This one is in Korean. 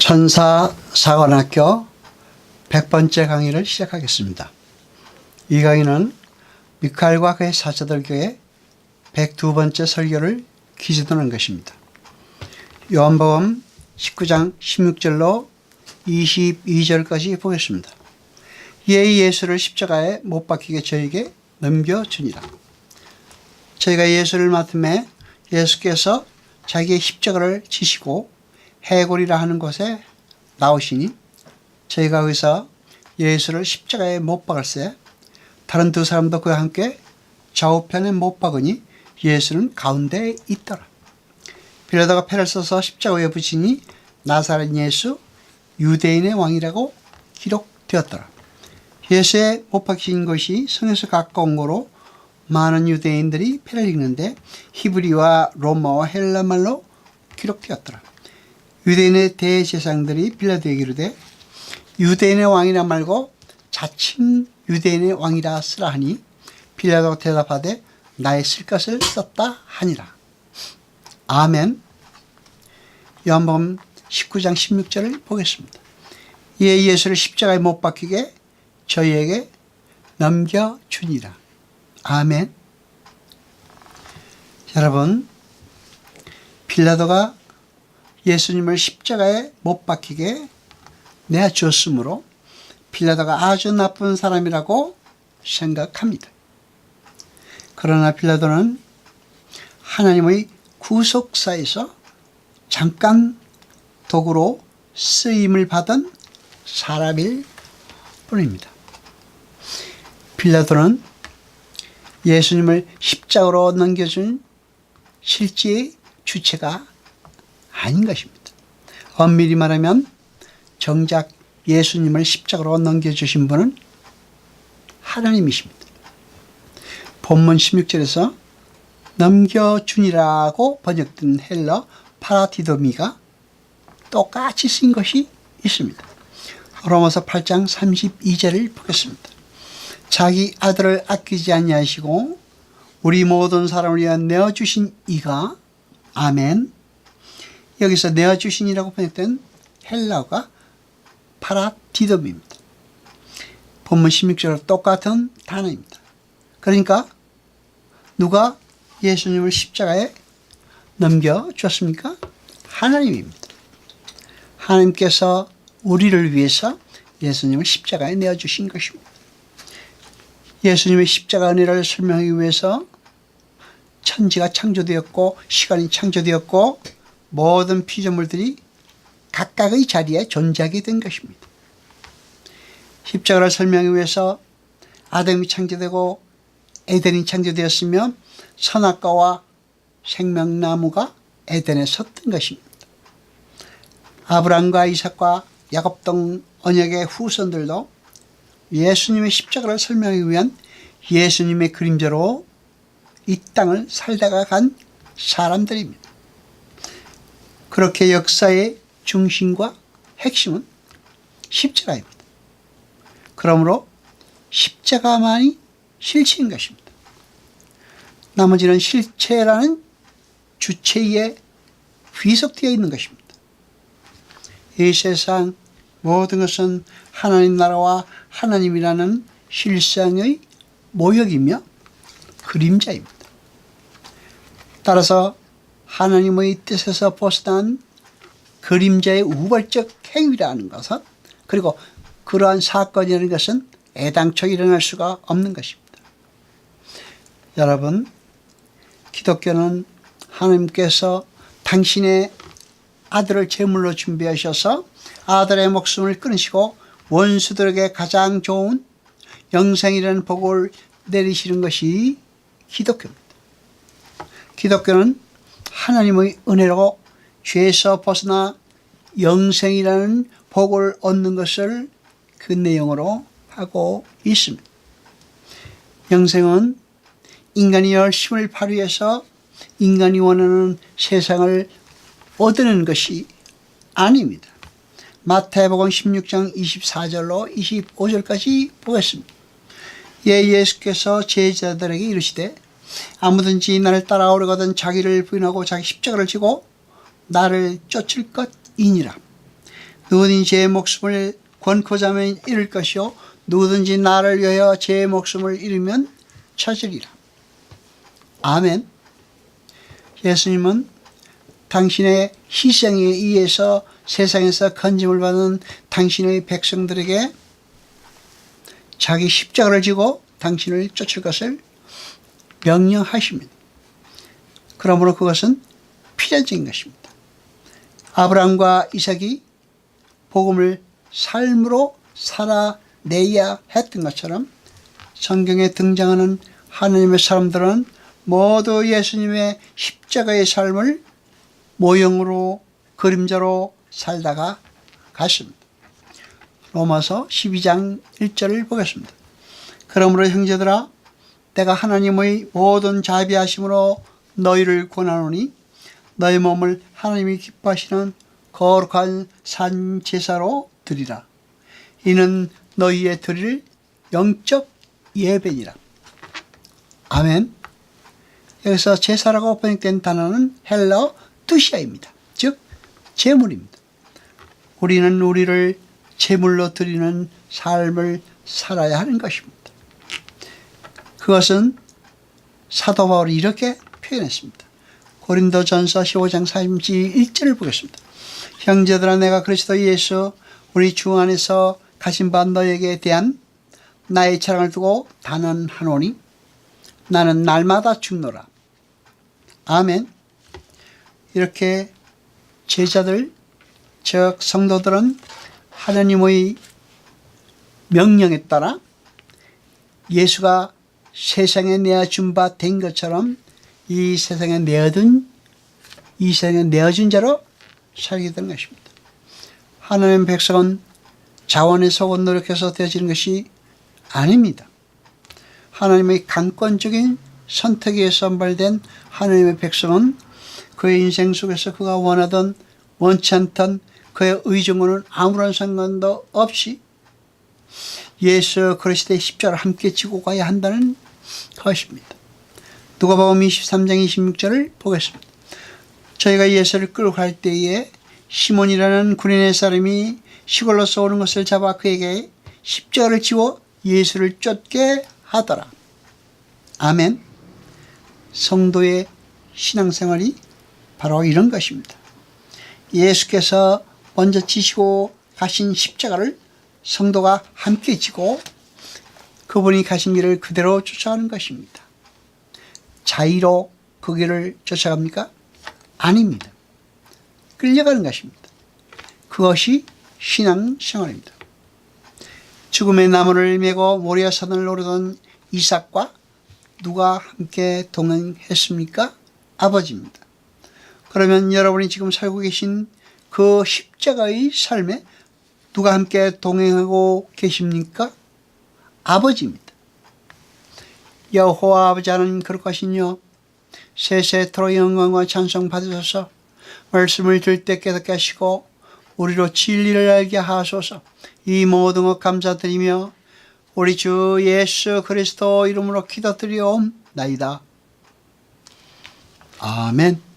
천사사관학교 100번째 강의를 시작하겠습니다. 이 강의는 미카엘과 그의 사자들 교회 102번째 설교를 기재하는 것입니다. 요한복음 19장 16절로 22절까지 보겠습니다. 이에 예수를 십자가에 못 박히게 저에게 넘겨주니라. 저희가 예수를 맡음에 예수께서 자기의 십자가를 지시고 해골이라 하는 곳에 나오시니 저희가 거기서 예수를 십자가에 못 박을새 다른 두 사람도 그와 함께 좌우편에 못 박으니 예수는 가운데에 있더라. 빌라도가 패를 써서 십자가 위에 붙이니 나사렛 예수 유대인의 왕이라고 기록되었더라. 예수의 못 박힌 곳이 성에서 가까운 거로 많은 유대인들이 패를 읽는데 히브리와 로마와 헬라말로 기록되었더라. 유대인의 대제사장들이 빌라도에게 이르되 유대인의 왕이라 말고 자칭 유대인의 왕이라 쓰라 하니 빌라도가 대답하되 나의 쓸 것을 썼다 하니라. 아멘. 요한복음 19장 16절을 보겠습니다. 이에 예수를 십자가에 못 박히게 저희에게 넘겨주니라. 아멘. 여러분, 빌라도가 예수님을 십자가에 못 박히게 내어주었으므로 빌라도가 아주 나쁜 사람이라고 생각합니다. 그러나 빌라도는 하나님의 구속사에서 잠깐 도구로 쓰임을 받은 사람일 뿐입니다. 빌라도는 예수님을 십자가로 넘겨준 실제의 주체가 아닌 것입니다. 엄밀히 말하면 정작 예수님을 십자가로 넘겨주신 분은 하나님이십니다. 본문 16절에서 넘겨주니라고 번역된 헬러 파라디도미가 똑같이 쓴 것이 있습니다. 로마서 8장 32절을 보겠습니다. 자기 아들을 아끼지 아니하시고 우리 모든 사람을 위하여 내어주신 이가 아멘. 여기서 내어주신이라고 번역된 헬라어가 파라디도미입니다. 본문 16절과 똑같은 단어입니다. 그러니까 누가 예수님을 십자가에 넘겨주었습니까? 하나님입니다. 하나님께서 우리를 위해서 예수님을 십자가에 내어주신 것입니다. 예수님의 십자가 은혜를 설명하기 위해서 천지가 창조되었고 시간이 창조되었고 모든 피조물들이 각각의 자리에 존재하게 된 것입니다. 십자가를 설명하기 위해서 아담이 창조되고 에덴이 창조되었으며 선악과와 생명나무가 에덴에 섰던 것입니다. 아브라함과 이삭과 야곱 등 언약의 후손들도 예수님의 십자가를 설명하기 위한 예수님의 그림자로 이 땅을 살다가 간 사람들입니다. 그렇게 역사의 중심과 핵심은 십자가입니다. 그러므로 십자가만이 실체인 것입니다. 나머지는 실체라는 주체에 귀속되어 있는 것입니다. 이 세상 모든 것은 하나님 나라와 하나님이라는 실상의 모역이며 그림자입니다. 따라서 하나님의 뜻에서 벗어난 그림자의 우발적 행위라는 것은 그리고 그러한 사건이라는 것은 애당초 일어날 수가 없는 것입니다. 여러분, 기독교는 하나님께서 당신의 아들을 제물로 준비하셔서 아들의 목숨을 끊으시고 원수들에게 가장 좋은 영생이라는 복을 내리시는 것이 기독교입니다. 기독교는 하나님의 은혜로 죄에서 벗어나 영생이라는 복을 얻는 것을 그 내용으로 하고 있습니다. 영생은 인간이 열심을 발휘해서 인간이 원하는 세상을 얻는 것이 아닙니다. 마태복음 16장 24절로 25절까지 보겠습니다. 예수께서 제자들에게 이르시되 아무든지 나를 따라오려거든 자기를 부인하고 자기 십자가를 지고 나를 쫓을 것이니라. 누구든지 제 목숨을 권고자 하면 잃을 것이요 누구든지 나를 위하여 제 목숨을 잃으면 찾으리라. 아멘. 예수님은 당신의 희생에 의해서 세상에서 건짐을 받은 당신의 백성들에게 자기 십자가를 지고 당신을 쫓을 것을 명령하십니다. 그러므로 그것은 필연적인 것입니다. 아브라함과 이삭이 복음을 삶으로 살아내야 했던 것처럼 성경에 등장하는 하나님의 사람들은 모두 예수님의 십자가의 삶을 모형으로 그림자로 살다가 갔습니다. 로마서 12장 1절을 보겠습니다. 그러므로 형제들아 내가 하나님의 모든 자비하심으로 너희를 권하노니 너희 몸을 하나님이 기뻐하시는 거룩한 산 제사로 드리라. 이는 너희의 드릴 영적 예배니라. 아멘. 여기서 제사라고 번역된 단어는 헬라어 두시아입니다. 즉 제물입니다. 우리는 우리를 제물로 드리는 삶을 살아야 하는 것입니다. 그것은 사도 바울이 이렇게 표현했습니다. 고린도전서 15장 31절을 보겠습니다. 형제들아 내가 그리스도 예수 우리 주 안에서 가진 바 너에게 대한 나의 자랑을 두고 단언하노니 나는 날마다 죽노라. 아멘. 이렇게 제자들 즉 성도들은 하나님의 명령에 따라 예수가 세상에 내어준 바 된 것처럼 이 세상에 내어준 자로 살게 된 것입니다. 하나님의 백성은 자원에 속은 노력해서 되어지는 것이 아닙니다. 하나님의 강권적인 선택에 의해 선발된 하나님의 백성은 그의 인생 속에서 그가 원하던 원치 않던 그의 의중과는 아무런 상관도 없이 예수 그리스도의 십자가를 함께 지고 가야 한다는 것입니다. 누가복음 23장 26절을 보겠습니다. 저희가 예수를 끌고 갈 때에 시몬이라는 구레네 사람이 시골로서 오는 것을 잡아 그에게 십자가를 지워 예수를 쫓게 하더라. 아멘. 성도의 신앙생활이 바로 이런 것입니다. 예수께서 먼저 지시고 가신 십자가를 성도가 함께 지고 그분이 가신 길을 그대로 쫓아가는 것입니다. 자의로 그 길을 쫓아갑니까? 아닙니다. 끌려가는 것입니다. 그것이 신앙생활입니다. 죽음의 나무를 메고 모리아산을 오르던 이삭과 누가 함께 동행했습니까? 아버지입니다. 그러면 여러분이 지금 살고 계신 그 십자가의 삶에 누가 함께 동행하고 계십니까? 아버지입니다. 여호와 아버지 하나님 거룩하시뇨 세세토록 영광과 찬송 받으셔서 말씀을 들을 때 깨닫게 하시고 우리로 진리를 알게 하소서. 이 모든 것 감사드리며 우리 주 예수 그리스도 이름으로 기도드리옵나이다. 아멘.